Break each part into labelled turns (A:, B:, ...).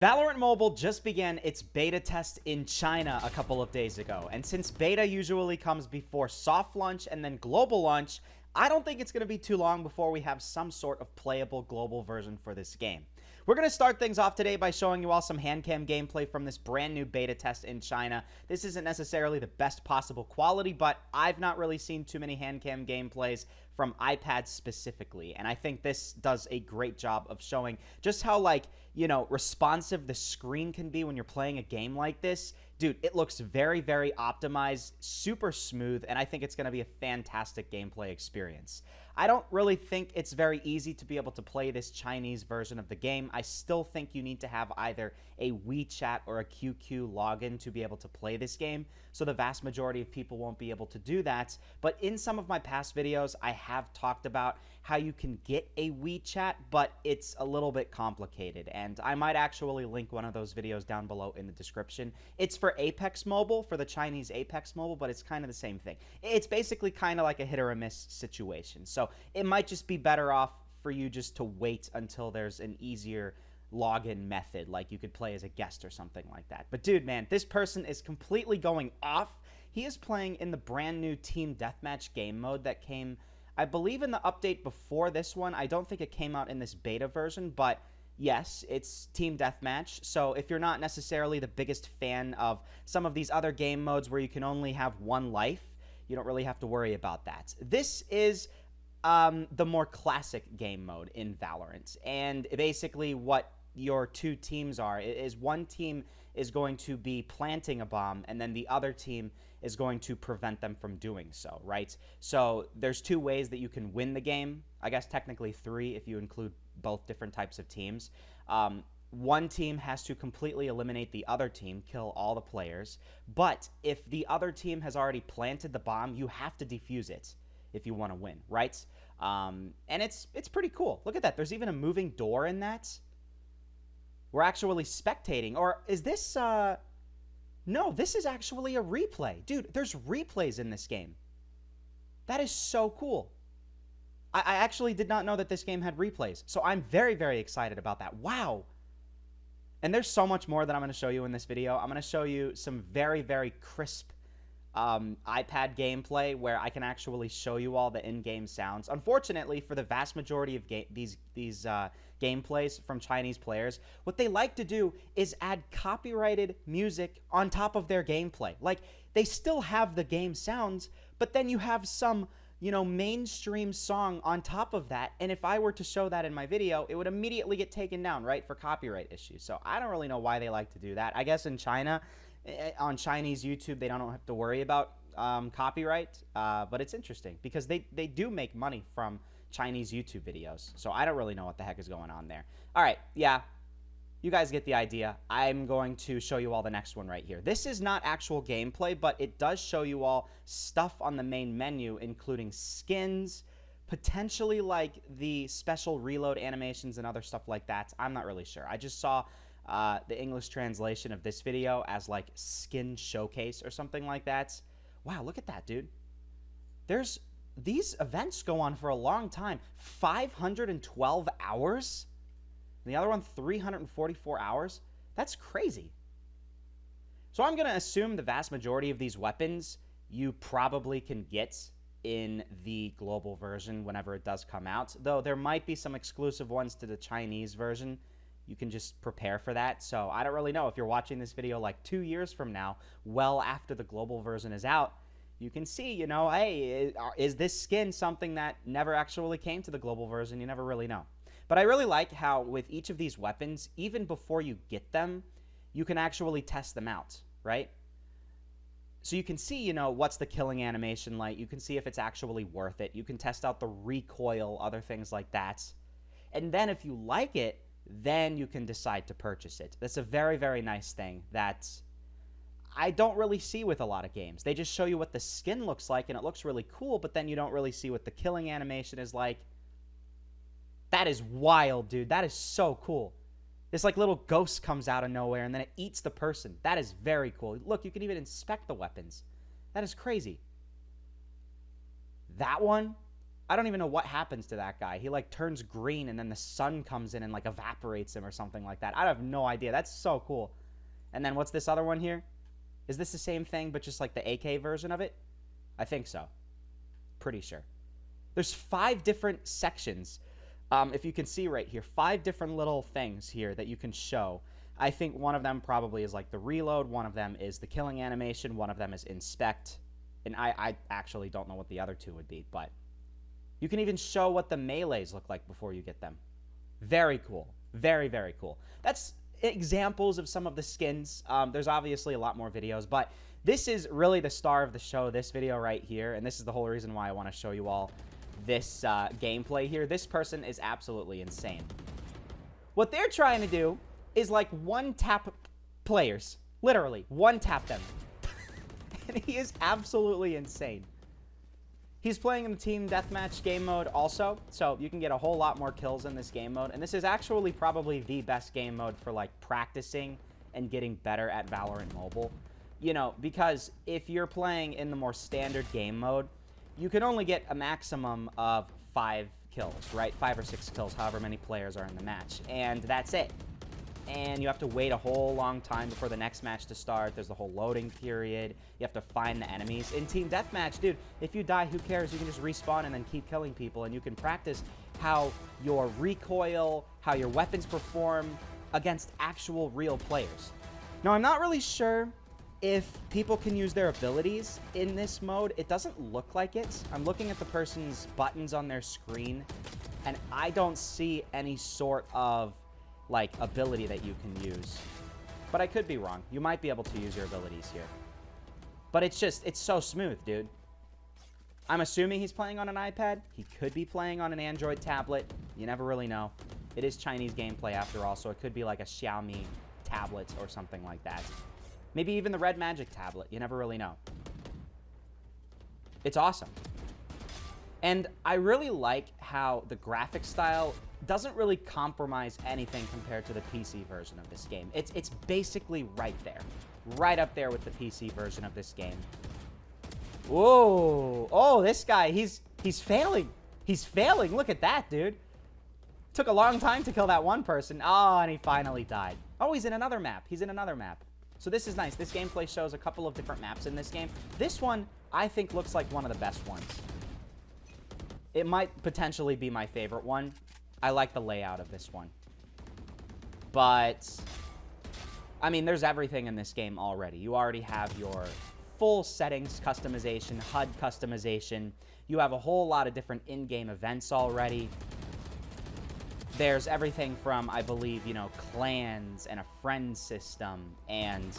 A: Valorant Mobile just began its beta test in China a couple of days ago, and since beta usually comes before soft launch and then global launch, I don't think it's going to be too long before we have some sort of playable global version for this game. We're going to start things off today by showing you all some Handcam gameplay from this brand new beta test in China. This isn't necessarily the best possible quality, but I've not really seen too many Handcam gameplays from iPads specifically, and I think this does a great job of showing just how, responsive the screen can be when you're playing a game like this. Dude, it looks very, very optimized, super smooth, and I think it's going to be a fantastic gameplay experience. I don't really think it's very easy to be able to play this Chinese version of the game. I still think you need to have either a WeChat or a QQ login to be able to play this game, so the vast majority of people won't be able to do that. But in some of my past videos, I have talked about how you can get a WeChat, but it's a little bit complicated, and I might actually link one of those videos down below in the description. It's for Apex Mobile, for the Chinese Apex Mobile, but it's kind of the same thing. It's basically kind of like a hit or a miss situation, so it might just be better off for you just to wait until there's an easier login method, like you could play as a guest or something like that. But dude, man, this person is completely going off. He is playing in the brand new Team Deathmatch game mode that came, I believe, in the update before this one. I don't think it came out in this beta version, but yes, it's Team Deathmatch. So if you're not necessarily the biggest fan of some of these other game modes where you can only have one life, you don't really have to worry about that. This is the more classic game mode in Valorant, and basically what your two teams are is one team is going to be planting a bomb, and then the other team is going to prevent them from doing so, right? So there's two ways that you can win the game. I guess technically three if you include both different types of teams. One team has to completely eliminate the other team, kill all the players, but if the other team has already planted the bomb, you have to defuse it if you want to win, right? And it's pretty cool. Look at that. There's even a moving door in that. We're actually spectating. Or is this, no, this is actually a replay. Dude, there's replays in this game. That is so cool. I actually did not know that this game had replays, so I'm very, very excited about that. Wow. And there's so much more that I'm going to show you in this video. I'm going to show you some very, very crisp iPad gameplay where I can actually show you all the in-game sounds. Unfortunately, for the vast majority of these gameplays from Chinese players, what they like to do is add copyrighted music on top of their gameplay. Like, they still have the game sounds, but then you have some, mainstream song on top of that, and if I were to show that in my video, it would immediately get taken down, right, for copyright issues. So I don't really know why they like to do that. I guess in China, on Chinese YouTube, they don't have to worry about copyright, but it's interesting because they do make money from Chinese YouTube videos, so I don't really know what the heck is going on there. All right, yeah, you guys get the idea. I'm going to show you all the next one right here. This is not actual gameplay, but it does show you all stuff on the main menu, including skins, potentially like the special reload animations and other stuff like that. I'm not really sure. I just saw the English translation of this video as like skin showcase or something like that. Wow, look at that, dude. These events go on for a long time. 512 hours? And the other one, 344 hours? That's crazy. So I'm going to assume the vast majority of these weapons you probably can get in the global version whenever it does come out, though there might be some exclusive ones to the Chinese version. You can just prepare for that. So I don't really know if you're watching this video like 2 years from now, well after the global version is out, you can see, hey, is this skin something that never actually came to the global version? You never really know. But I really like how with each of these weapons, even before you get them, you can actually test them out, right? So you can see, what's the killing animation like. You can see if it's actually worth it. You can test out the recoil, other things like that. And then if you like it, then you can decide to purchase it. That's a very, very nice thing that I don't really see with a lot of games. They just show you what the skin looks like, and it looks really cool, but then you don't really see what the killing animation is like. That is wild, dude. That is so cool. This like little ghost comes out of nowhere, and then it eats the person. That is very cool. Look, you can even inspect the weapons. That is crazy. That one, I don't even know what happens to that guy. He, like, turns green, and then the sun comes in and, like, evaporates him or something like that. I have no idea. That's so cool. And then what's this other one here? Is this the same thing, but just, like, the AK version of it? I think so. Pretty sure. There's 5 different sections. If you can see right here, 5 different little things here that you can show. I think one of them probably is, like, the reload. One of them is the killing animation. One of them is inspect. And I actually don't know what the other 2 would be, but you can even show what the melees look like before you get them. Very cool. Very, very cool. That's examples of some of the skins. There's obviously a lot more videos, but this is really the star of the show, this video right here, and this is the whole reason why I want to show you all this gameplay here. This person is absolutely insane. What they're trying to do is, like, one-tap players. Literally, one-tap them. And he is absolutely insane. He's playing in the team deathmatch game mode also, so you can get a whole lot more kills in this game mode. And this is actually probably the best game mode for, like, practicing and getting better at Valorant Mobile. You know, because if you're playing in the more standard game mode, you can only get a maximum of 5 kills, right? 5 or 6 kills, however many players are in the match. And that's it. And you have to wait a whole long time before the next match to start. There's the whole loading period. You have to find the enemies. In Team Deathmatch, dude, if you die, who cares? You can just respawn and then keep killing people. And you can practice how your recoil, how your weapons perform against actual real players. Now, I'm not really sure if people can use their abilities in this mode. It doesn't look like it. I'm looking at the person's buttons on their screen, and I don't see any sort of, like, ability that you can use. But I could be wrong. You might be able to use your abilities here. But it's just, it's so smooth, dude. I'm assuming he's playing on an iPad. He could be playing on an Android tablet. You never really know. It is Chinese gameplay after all, so it could be like a Xiaomi tablet or something like that. Maybe even the Red Magic tablet. You never really know. It's awesome. And I really like how the graphic style doesn't really compromise anything compared to the PC version of this game. It's basically right there. Right up there with the PC version of this game. Whoa. Oh, this guy, he's failing. He's failing. Look at that, dude. Took a long time to kill that one person. Oh, and he finally died. Oh, he's in another map. He's in another map. So this is nice. This gameplay shows a couple of different maps in this game. This one, I think, looks like one of the best ones. It might potentially be my favorite one. I like the layout of this one. But, I mean, there's everything in this game already. You already have your full settings customization, HUD customization. You have a whole lot of different in-game events already. There's everything from, I believe, you know, clans and a friend system. And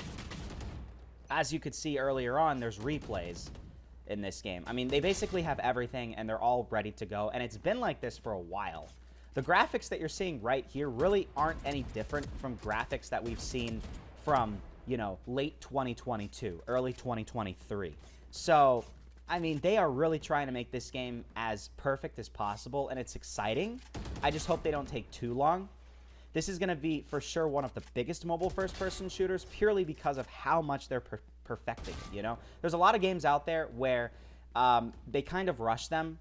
A: as you could see earlier on, there's replays in this game. I mean, they basically have everything, and they're all ready to go. And it's been like this for a while. The graphics that you're seeing right here really aren't any different from graphics that we've seen from, you know, late 2022, early 2023. So, I mean, they are really trying to make this game as perfect as possible, and it's exciting. I just hope they don't take too long. This is going to be, for sure, one of the biggest mobile first-person shooters, purely because of how much they're perfecting it, you know? There's a lot of games out there where they kind of rush them.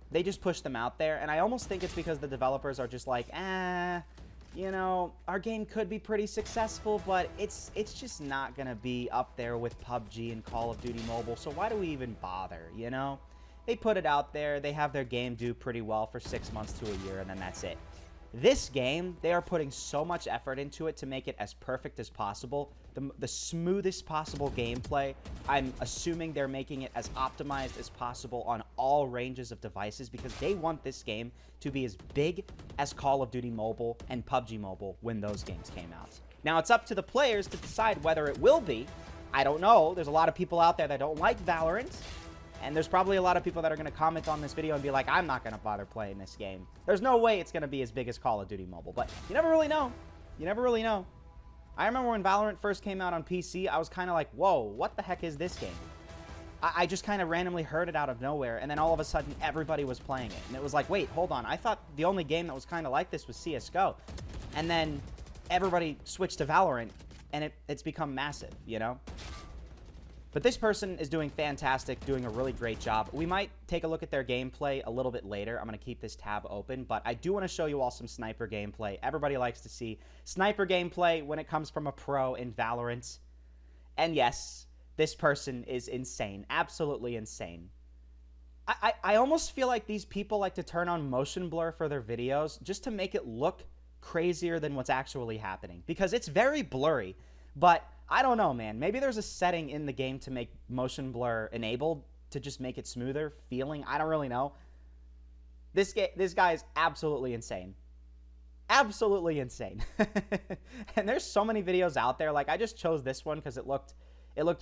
A: They just push them out there, and I almost think it's because the developers are just like, you know, our game could be pretty successful, but it's just not going to be up there with PUBG and Call of Duty Mobile, so why do we even bother, you know? They put it out there, they have their game do pretty well for 6 months to a year, and then that's it. This game, they are putting so much effort into it to make it as perfect as possible. The smoothest possible gameplay. I'm assuming they're making it as optimized as possible on all ranges of devices because they want this game to be as big as Call of Duty Mobile and PUBG Mobile when those games came out. Now, it's up to the players to decide whether it will be. I don't know. There's a lot of people out there that don't like Valorant. And there's probably a lot of people that are going to comment on this video and be like, I'm not going to bother playing this game. There's no way it's going to be as big as Call of Duty Mobile. But you never really know. You never really know. I remember when Valorant first came out on PC, I was kind of like, whoa, what the heck is this game? I just kind of randomly heard it out of nowhere, and then all of a sudden, everybody was playing it. And it was like, wait, hold on. I thought the only game that was kind of like this was CSGO. And then everybody switched to Valorant, and it's become massive, you know? But this person is doing fantastic, doing a really great job. We might take a look at their gameplay a little bit later. I'm going to keep this tab open, but I do want to show you all some sniper gameplay. Everybody likes to see sniper gameplay when it comes from a pro in Valorant. And yes, this person is insane. Absolutely insane. I almost feel like these people like to turn on motion blur for their videos just to make it look crazier than what's actually happening. Because it's very blurry, but I don't know, man. Maybe there's a setting in the game to make motion blur enabled to just make it smoother feeling. I don't really know. This guy is absolutely insane. Absolutely insane. And there's so many videos out there. Like, I just chose this one because it looked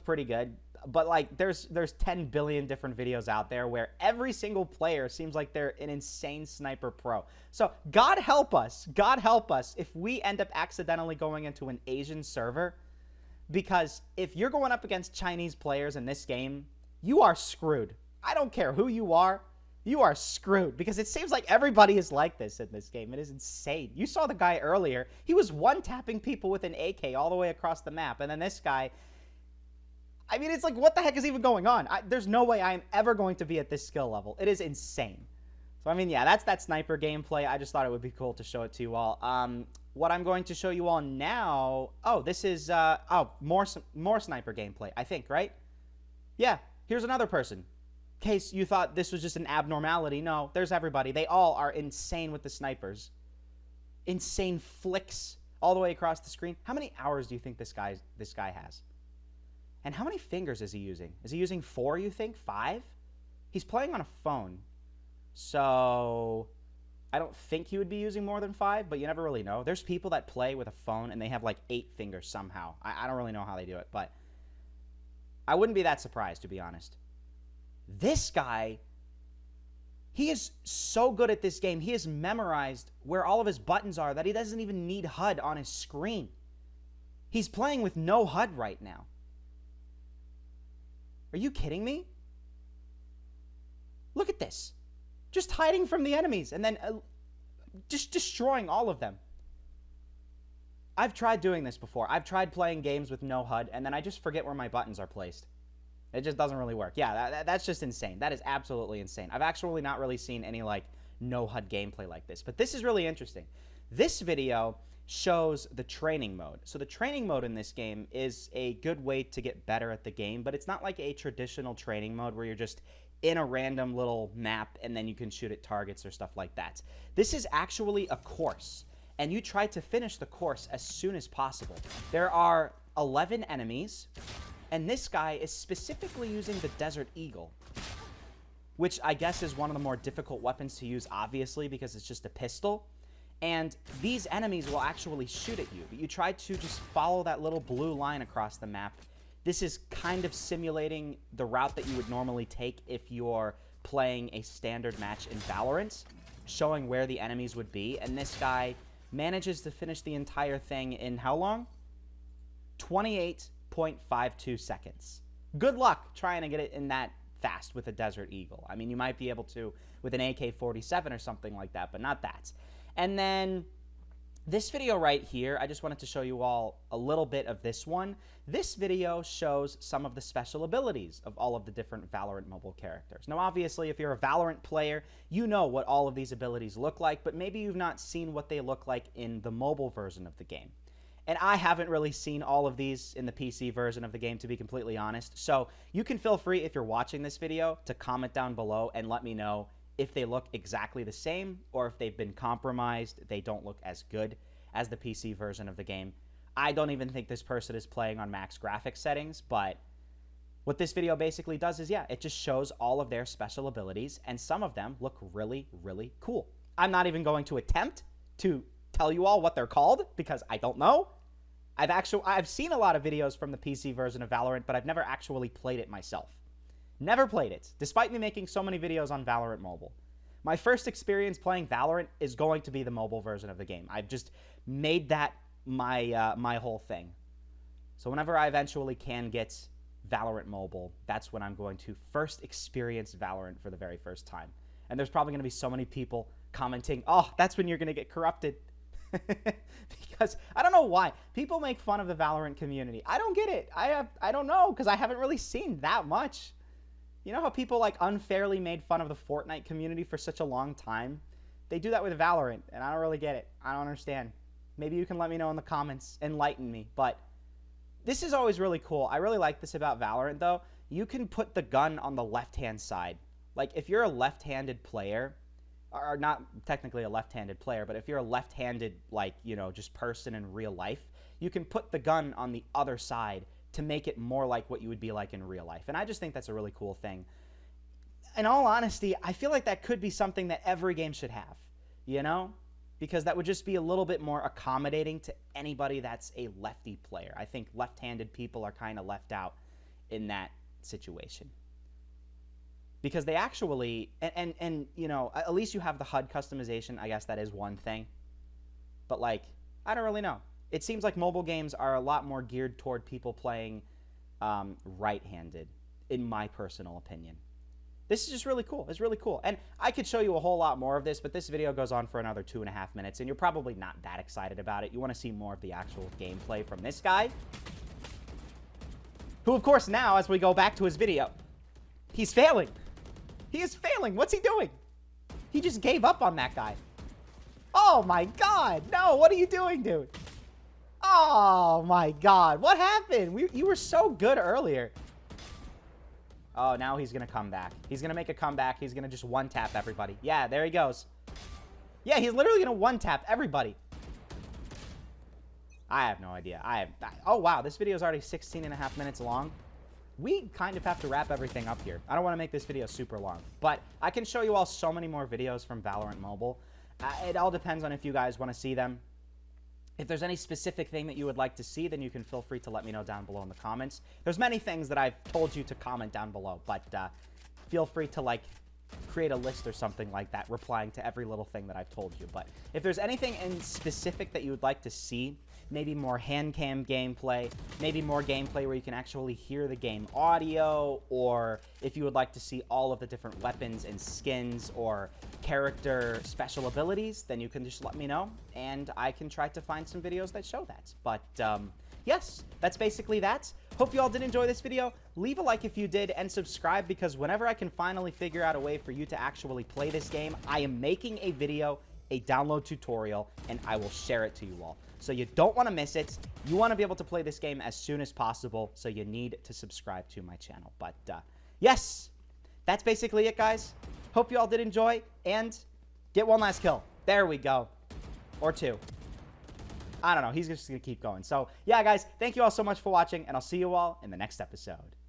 A: pretty good. But like, there's 10 billion different videos out there where every single player seems like they're an insane sniper pro. So God help us if we end up accidentally going into an Asian server, because if you're going up against Chinese players in this game, you are screwed. I don't care who you are screwed, because it seems like everybody is like this in this game. It is insane. You saw the guy earlier. He was one-tapping people with an AK all the way across the map, and then this guy, I mean, it's like, what the heck is even going on? There's no way I am ever going to be at this skill level. It is insane. So, I mean, yeah, that's that sniper gameplay. I just thought it would be cool to show it to you all. What I'm going to show you all now... Oh, this is... more sniper gameplay, I think, right? Yeah, here's another person. In case you thought this was just an abnormality. No, there's everybody. They all are insane with the snipers. Insane flicks all the way across the screen. How many hours do you think this guy has? And how many fingers is he using? Is he using 4, you think? 5? He's playing on a phone. So I don't think he would be using more than 5, but you never really know. There's people that play with a phone and they have like 8 fingers somehow. I don't really know how they do it, but I wouldn't be that surprised, to be honest. This guy, he is so good at this game. He has memorized where all of his buttons are that he doesn't even need HUD on his screen. He's playing with no HUD right now. Are you kidding me? Look at this. Just hiding from the enemies and then just destroying all of them. I've tried doing this before. I've tried playing games with no HUD, and then I just forget where my buttons are placed. It just doesn't really work. Yeah, that's just insane. That is absolutely insane. I've actually not really seen any, like, no HUD gameplay like this. But this is really interesting. This video shows the training mode. So the training mode in this game is a good way to get better at the game, but it's not like a traditional training mode where you're just in a random little map and then you can shoot at targets or stuff like that. This is actually a course, and you try to finish the course as soon as possible. There are 11 enemies, and this guy is specifically using the Desert Eagle, which I guess is one of the more difficult weapons to use, obviously, because it's just a pistol. And these enemies will actually shoot at you, but you try to just follow that little blue line across the map. This is kind of simulating the route that you would normally take if you're playing a standard match in Valorant, showing where the enemies would be. And this guy manages to finish the entire thing in how long? 28.52 seconds. Good luck trying to get it in that fast with a Desert Eagle. I mean, you might be able to with an AK-47 or something like that, but not that. And then this video right here, I just wanted to show you all a little bit of this one. This video shows some of the special abilities of all of the different Valorant Mobile characters. Now, obviously, if you're a Valorant player, you know what all of these abilities look like, but maybe you've not seen what they look like in the mobile version of the game. And I haven't really seen all of these in the PC version of the game, to be completely honest. So you can feel free, if you're watching this video, to comment down below and let me know if they look exactly the same, or if they've been compromised, they don't look as good as the PC version of the game. I don't even think this person is playing on max graphics settings, but what this video basically does is, yeah, it just shows all of their special abilities, and some of them look really, really cool. I'm not even going to attempt to tell you all what they're called, because I don't know. I've seen a lot of videos from the PC version of Valorant, but I've never actually played it myself. Never played it, despite me making so many videos on Valorant Mobile. My first experience playing Valorant is going to be the mobile version of the game. I've just made that my whole thing. So whenever I eventually can get Valorant Mobile, that's when I'm going to first experience Valorant for the very first time. And there's probably going to be so many people commenting, oh, that's when you're going to get corrupted. Because I don't know why people make fun of the Valorant community. I don't get it. I don't know, because I haven't really seen that much. You know how people like unfairly made fun of the Fortnite community for such a long time? They do that with Valorant, and I don't really get it. I don't understand. Maybe you can let me know in the comments, enlighten me. But this is always really cool. I really like this about Valorant, though. You can put the gun on the left-hand side. Like, if you're a left-handed player, or not technically a left-handed player, but if you're a left-handed, like, you know, just person in real life, you can put the gun on the other side to make it more like what you would be like in real life. And I just think that's a really cool thing. In all honesty, I feel like that could be something that every game should have, you know? Because that would just be a little bit more accommodating to anybody that's a lefty player. I think left-handed people are kind of left out in that situation. Because they actually, and you know, at least you have the HUD customization. I guess that is one thing. But, like, I don't really know. It seems like mobile games are a lot more geared toward people playing right-handed, in my personal opinion. This is just really cool. It's really cool. And I could show you a whole lot more of this, but this video goes on for another 2.5 minutes, and you're probably not that excited about it. You want to see more of the actual gameplay from this guy, who, of course, now, as we go back to his video, he's failing. He is failing. What's he doing? He just gave up on that guy. Oh, my God. No, what are you doing, dude? Oh, my God. What happened? You were so good earlier. Oh, now he's going to come back. He's going to make a comeback. He's going to just one-tap everybody. Yeah, there he goes. Yeah, he's literally going to one-tap everybody. I have no idea. Oh, wow. This video is already 16.5 minutes long. We kind of have to wrap everything up here. I don't want to make this video super long, but I can show you all so many more videos from Valorant Mobile. It all depends on if you guys want to see them. If there's any specific thing that you would like to see, then you can feel free to let me know down below in the comments. There's many things that I've told you to comment down below, but feel free to, like, create a list or something like that, replying to every little thing that I've told you. But if there's anything in specific that you would like to see, maybe more Handcam gameplay, maybe more gameplay where you can actually hear the game audio, or if you would like to see all of the different weapons and skins or character special abilities, then you can just let me know, and I can try to find some videos that show that. But, yes, that's basically that. Hope you all did enjoy this video. Leave a like if you did, and subscribe, because whenever I can finally figure out a way for you to actually play this game, I am making a video, a download tutorial, and I will share it to you all. So you don't want to miss it. You want to be able to play this game as soon as possible, so you need to subscribe to my channel. But, yes, that's basically it, guys. Hope you all did enjoy, and get one last kill. There we go. Or two. I don't know. He's just going to keep going. So, yeah, guys, thank you all so much for watching, and I'll see you all in the next episode.